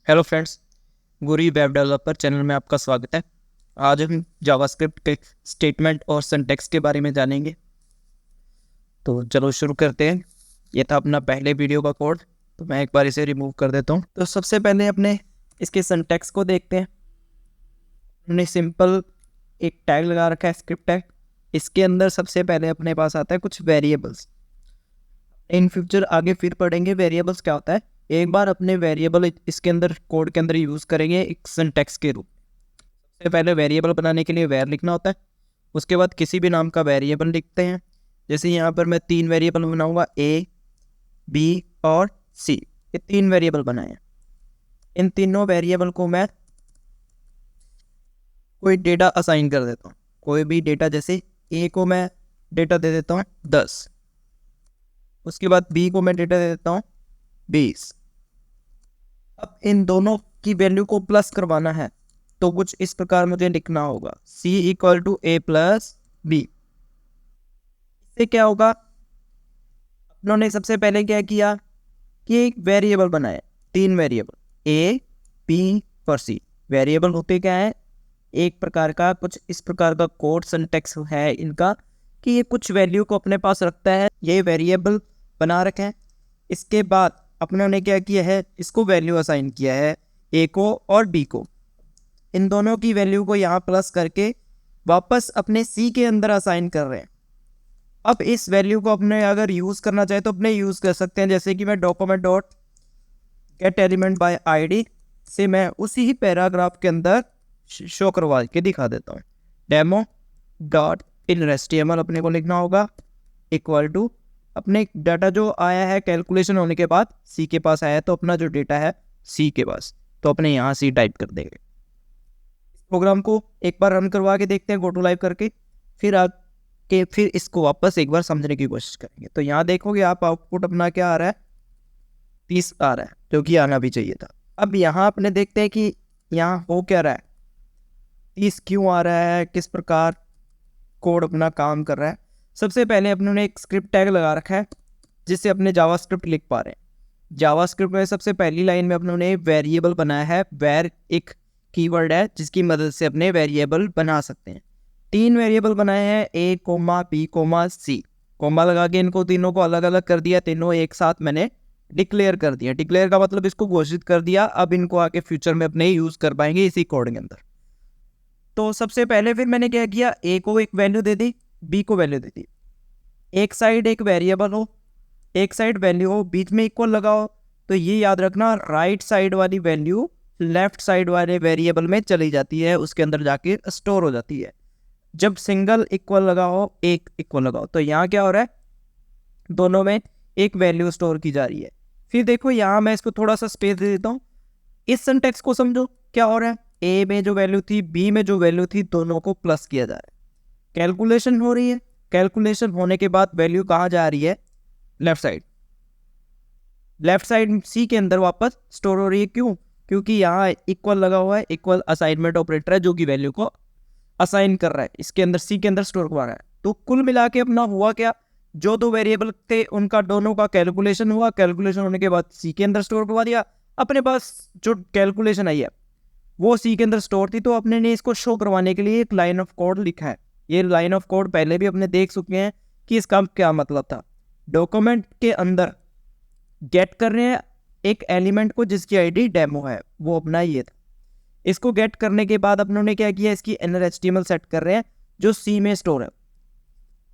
Hello friends, गुरी web developer channel में आपका स्वागत है। आज हम जावास्क्रिप्ट के स्टेटमेंट और सिंटैक्स के बारे में जानेंगे। तो चलो शुरू करते हैं। ये था अपना पहले वीडियो का कोड, तो मैं एक बार इसे रिमूव कर देता हूँ। तो सबसे पहले अपने इसके सिंटैक्स को देखते हैं। हमने सिंपल एक टैग लगा रखा है, स्क्रिप्ट टैग। इसके अंदर सबसे पहले अपने पास आता है कुछ वेरिएबल्स। इन फ्यूचर आगे फिर पढ़ेंगे वेरिएबल्स क्या होता है। एक बार अपने वेरिएबल इसके अंदर कोड के अंदर यूज़ करेंगे एक सिंटैक्स के रूप। सबसे पहले वेरिएबल बनाने के लिए वेर लिखना होता है। उसके बाद किसी भी नाम का वेरिएबल लिखते हैं। जैसे यहाँ पर मैं 3 वेरिएबल बनाऊंगा, ए, बी और सी। ये 3 वेरिएबल बनाए हैं। इन तीनों वेरिएबल को मैं कोई डेटा असाइन कर देता हूँ। कोई भी डेटा, जैसे ए को मैं डेटा दे देता हूँ 10। उसके बाद बी को मैं डेटा दे देता हूँ 20। अब इन दोनों की वैल्यू को प्लस करवाना है, तो कुछ इस प्रकार मुझे लिखना होगा, C equal to A plus B. इससे क्या होगा, उन्होंने सबसे पहले क्या किया कि एक वेरिएबल बनाए, 3 वेरिएबल ए, बी और सी। वेरिएबल होते क्या है, एक प्रकार का कुछ इस प्रकार का कोड सिंटैक्स है इनका कि ये कुछ वैल्यू को अपने पास रखता है। ये वेरिएबल बना रखे हैं। इसके बाद अपने ने क्या किया है, इसको वैल्यू असाइन किया है, ए को और बी को। इन दोनों की वैल्यू को यहाँ प्लस करके वापस अपने सी के अंदर असाइन कर रहे हैं। अब इस वैल्यू को अपने अगर यूज़ करना चाहे तो अपने यूज़ कर सकते हैं। जैसे कि मैं document dot gate element by ID से मैं उसी ही पैराग्राफ के अंदर शो करवा के दिखा देता हूँ। डेमो डॉट इन एचटीएमएल अपने को लिखना होगा इक्वल टू अपने डाटा जो आया है कैलकुलेशन होने के बाद सी के पास आया है, तो अपना जो डेटा है सी के पास, तो अपने यहाँ सी टाइप कर देंगे। इस प्रोग्राम को एक बार रन करवा के देखते हैं, गो टू लाइव करके, फिर इसको वापस एक बार समझने की कोशिश करेंगे। तो यहाँ देखोगे आप, आउटपुट अपना क्या आ रहा है, 30 आ रहा है, जो कि आना भी चाहिए था। अब यहाँ अपने देखते हैं कि यहाँ हो क्या रहा है, 30 क्यों आ रहा है, किस प्रकार कोड अपना काम कर रहा है। सबसे पहले अपने एक स्क्रिप्ट टैग लगा रखा है जिससे अपने जावास्क्रिप्ट लिख पा रहे हैं। जावास्क्रिप्ट में सबसे पहली लाइन में अपने वेरिएबल बनाया है। वेर एक कीवर्ड है जिसकी मदद से अपने वेरिएबल बना सकते हैं। 3 वेरिएबल बनाए हैं, A comma B comma C. Comma लगा के इनको तीनों को अलग अलग कर दिया, तीनों एक साथ मैंने डिक्लेयर कर दिया। डिक्लेयर का मतलब इसको घोषित कर दिया। अब इनको आके फ्यूचर में अपने यूज कर पाएंगे इसी कोड के अंदर। तो सबसे पहले फिर मैंने क्या किया, ए को एक वैल्यू दे दी, बी को वैल्यू दे दी। एक साइड एक वेरिएबल हो, एक साइड वैल्यू हो, बीच में इक्वल लगाओ। तो ये याद रखना, राइट साइड वाली वैल्यू लेफ्ट साइड वाले वेरिएबल में चली जाती है, उसके अंदर जाके स्टोर हो जाती है। जब सिंगल इक्वल लगाओ, एक इक्वल लगाओ, तो यहाँ क्या हो रहा है, दोनों में एक वैल्यू स्टोर की जा रही है। फिर देखो यहाँ मैं इसको थोड़ा सा स्पेस दे देता हूँ। इस सिंटैक्स को समझो क्या हो रहा है, ए में जो वैल्यू थी, बी में जो वैल्यू थी, दोनों को प्लस किया जा रहा है। कैलकुलेशन हो रही है, कैलकुलेशन होने के बाद वैल्यू कहाँ जा रही है, लेफ्ट साइड। लेफ्ट साइड सी के अंदर वापस स्टोर हो रही है। क्यों, क्योंकि यहाँ इक्वल लगा हुआ है, इक्वल असाइनमेंट ऑपरेटर है जो कि वैल्यू को असाइन कर रहा है, इसके अंदर सी के अंदर स्टोर करवा रहा है। तो कुल मिला के अपना हुआ क्या, जो 2 वेरिएबल थे उनका दोनों का कैलकुलेशन हुआ। कैलकुलेशन होने के बाद सी के अंदर स्टोर करवा दिया। अपने पास जो कैलकुलेशन आई है वो सी के अंदर स्टोर थी, तो अपने ने इसको शो करवाने के लिए एक लाइन ऑफ कोड लिखा है। ये लाइन ऑफ कोड पहले भी अपने देख चुके हैं कि इसका क्या मतलब था। डॉक्यूमेंट के अंदर गेट कर रहे हैं एक एलिमेंट को जिसकी आईडी डेमो है, वो अपना ये था। इसको गेट करने के बाद अपनों ने क्या किया, इसकी इनर एचटीएमएल सेट कर रहे हैं जो सी में स्टोर है।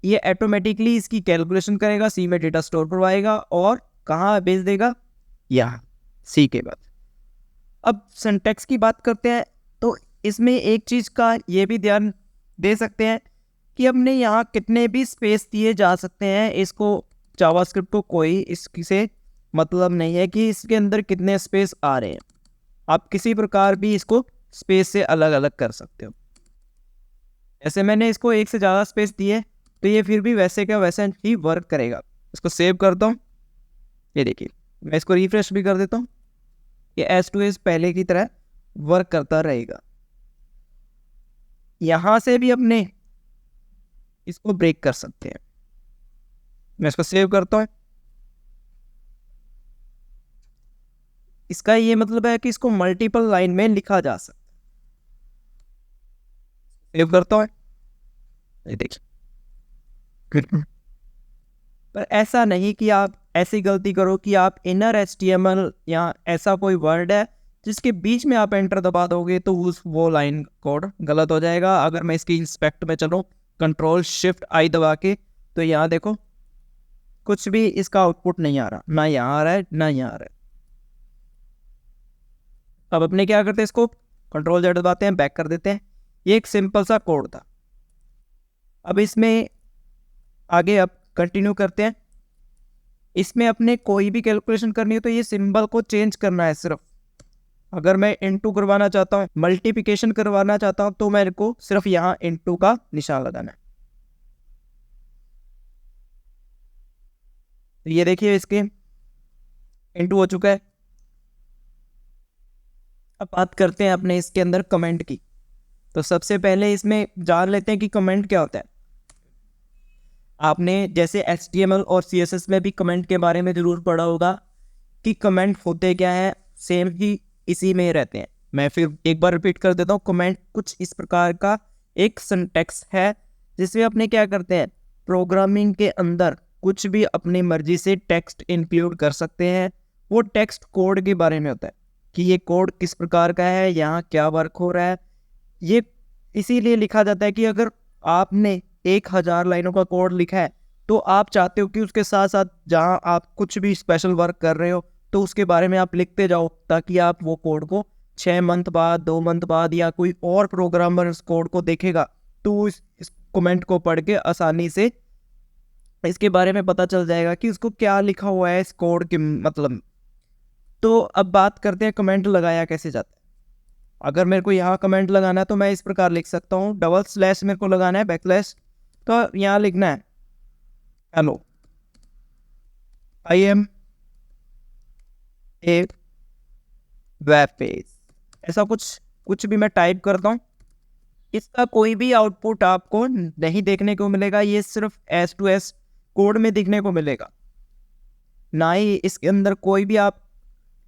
ये ऑटोमेटिकली इसकी कैलकुलेशन करेगा, सी में डेटा स्टोर करवाएगा और कहाँ भेज देगा, यहाँ सी के बाद। अब सिंटैक्स की बात करते हैं, तो इसमें एक चीज़ का ये भी ध्यान दे सकते हैं कि हमने यहाँ कितने भी स्पेस दिए जा सकते हैं। इसको जावास्क्रिप्ट को कोई इससे मतलब नहीं है कि इसके अंदर कितने स्पेस आ रहे हैं। आप किसी प्रकार भी इसको स्पेस से अलग अलग कर सकते हो। ऐसे मैंने इसको एक से ज़्यादा स्पेस दिए तो ये फिर भी वैसे का वैसे ही वर्क करेगा। इसको सेव करता हूँ, ये देखिए मैं इसको रिफ्रेश भी कर देता हूँ, ये एज टू एज पहले की तरह वर्क करता रहेगा। यहाँ से भी अपने इसको ब्रेक कर सकते हैं। मैं इसको सेव करता हूँ, इसका ये मतलब है कि इसको मल्टीपल लाइन में लिखा जा सकता है। सेव करता है, ये देखिए। पर ऐसा नहीं कि आप ऐसी गलती करो कि आप इनर HTML या ऐसा कोई वर्ड है जिसके बीच में आप एंटर दबा दोगे तो वो लाइन कोड गलत हो जाएगा। अगर मैं इसकी इंस्पेक्ट में चलूँ Ctrl+Shift+I दबा के, तो यहाँ देखो कुछ भी इसका आउटपुट नहीं आ रहा, ना यहाँ आ रहा है ना यहाँ आ रहा है। अब अपने क्या करते हैं, इसको Ctrl+Z दबाते हैं, बैक कर देते हैं। ये एक सिंपल सा कोड था। अब इसमें आगे अब कंटिन्यू करते हैं। इसमें अपने कोई भी कैलकुलेशन करनी है तो ये सिंबल को चेंज करना है सिर्फ। अगर मैं इनटू करवाना चाहता हूँ, मल्टीप्लिकेशन करवाना चाहता हूँ, तो मेरे को सिर्फ यहाँ इनटू का निशान लगाना है। तो ये देखिए इसके इनटू हो चुका है। अब बात करते हैं अपने इसके अंदर कमेंट की। तो सबसे पहले इसमें जान लेते हैं कि कमेंट क्या होता है। आपने जैसे HTML और CSS में भी कमेंट के बारे में ज़रूर पढ़ा होगा कि कमेंट होते क्या है, सेम ही इसी में रहते हैं। मैं फिर एक बार रिपीट कर देता हूँ। कमेंट कुछ इस प्रकार का एक सिंटैक्स है जिसमें अपने क्या करते हैं, प्रोग्रामिंग के अंदर कुछ भी अपनी मर्जी से टेक्स्ट इंक्लूड कर सकते हैं। वो टेक्स्ट कोड के बारे में होता है कि ये कोड किस प्रकार का है, यहाँ क्या वर्क हो रहा है। ये इसीलिए लिखा जाता है कि अगर आपने 1000 लाइनों का कोड लिखा है तो आप चाहते हो कि उसके साथ साथ जहाँ आप कुछ भी स्पेशल वर्क कर रहे हो तो उसके बारे में आप लिखते जाओ, ताकि आप वो कोड को 6 मंथ बाद, 2 मंथ बाद या कोई और प्रोग्रामर इस कोड को देखेगा तो इस कमेंट को पढ़ के आसानी से इसके बारे में पता चल जाएगा कि उसको क्या लिखा हुआ है इस कोड के मतलब। तो अब बात करते हैं कमेंट लगाया कैसे जाता है। अगर मेरे को यहाँ कमेंट लगाना है तो मैं इस प्रकार लिख सकता हूँ, // मेरे को लगाना है, बैकस्लैश, तो यहाँ लिखना है hello I am a web page, ऐसा कुछ भी मैं टाइप करता हूँ। इसका कोई भी आउटपुट आपको नहीं देखने को मिलेगा, ये सिर्फ S2S कोड में दिखने को मिलेगा। ना ही इसके अंदर कोई भी आप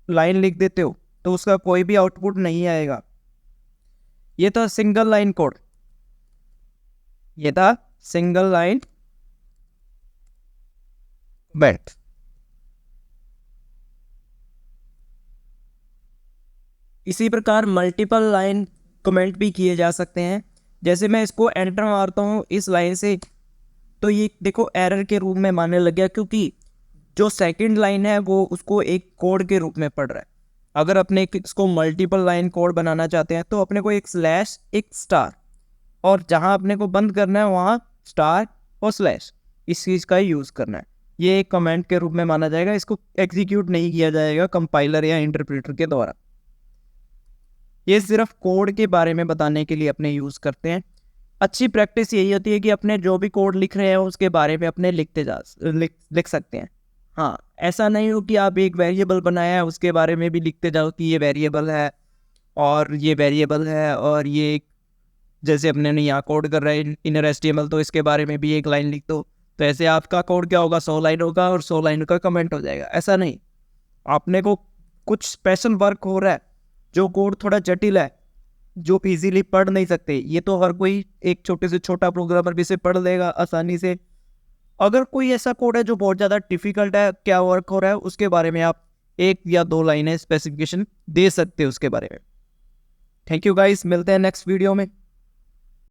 लाइन लिख देते हो तो उसका कोई भी आउटपुट नहीं आएगा। ये था सिंगल लाइन कोड, ये था सिंगल लाइन कमेंट। इसी प्रकार मल्टीपल लाइन कमेंट भी किए जा सकते हैं। जैसे मैं इसको एंटर मारता हूँ इस लाइन से, तो ये देखो एरर के रूप में मानने लग गया, क्योंकि जो सेकंड लाइन है वो उसको एक कोड के रूप में पढ़ रहा है। अगर अपने इसको मल्टीपल लाइन कोड बनाना चाहते हैं तो अपने को एक स्लैश, एक स्टार, और जहाँ अपने को बंद करना है वहाँ स्टार और स्लैश, इस चीज़ का यूज़ करना है। ये एक कमेंट के रूप में माना जाएगा, इसको एग्जीक्यूट नहीं किया जाएगा कंपाइलर या इंटरप्रेटर के द्वारा। ये सिर्फ कोड के बारे में बताने के लिए अपने यूज़ करते हैं। अच्छी प्रैक्टिस यही होती है कि अपने जो भी कोड लिख रहे हैं उसके बारे में अपने लिख सकते हैं। हाँ, ऐसा नहीं हो कि आप एक वेरिएबल बनाया है उसके बारे में भी लिखते जाओ कि ये वेरिएबल है और ये वेरिएबल है, और ये जैसे अपने ने यहाँ कोड कर रहा है इनर HTML, तो इसके बारे में भी एक लाइन लिख दो। तो ऐसे आपका कोड क्या होगा, 100 लाइन होगा और 100 लाइन का कमेंट हो जाएगा। ऐसा नहीं, आपने को कुछ स्पेशल वर्क हो रहा है, जो कोड थोड़ा जटिल है, जो इजीली पढ़ नहीं सकते, ये तो हर कोई एक छोटे से छोटा प्रोग्रामर भी से पढ़ लेगा आसानी से। अगर कोई ऐसा कोड है जो बहुत ज़्यादा डिफिकल्ट है, क्या वर्क हो रहा है, उसके बारे में आप 1 या 2 लाइनें स्पेसिफिकेशन दे सकते हो उसके बारे में। थैंक यू गाइस, मिलते हैं नेक्स्ट वीडियो में।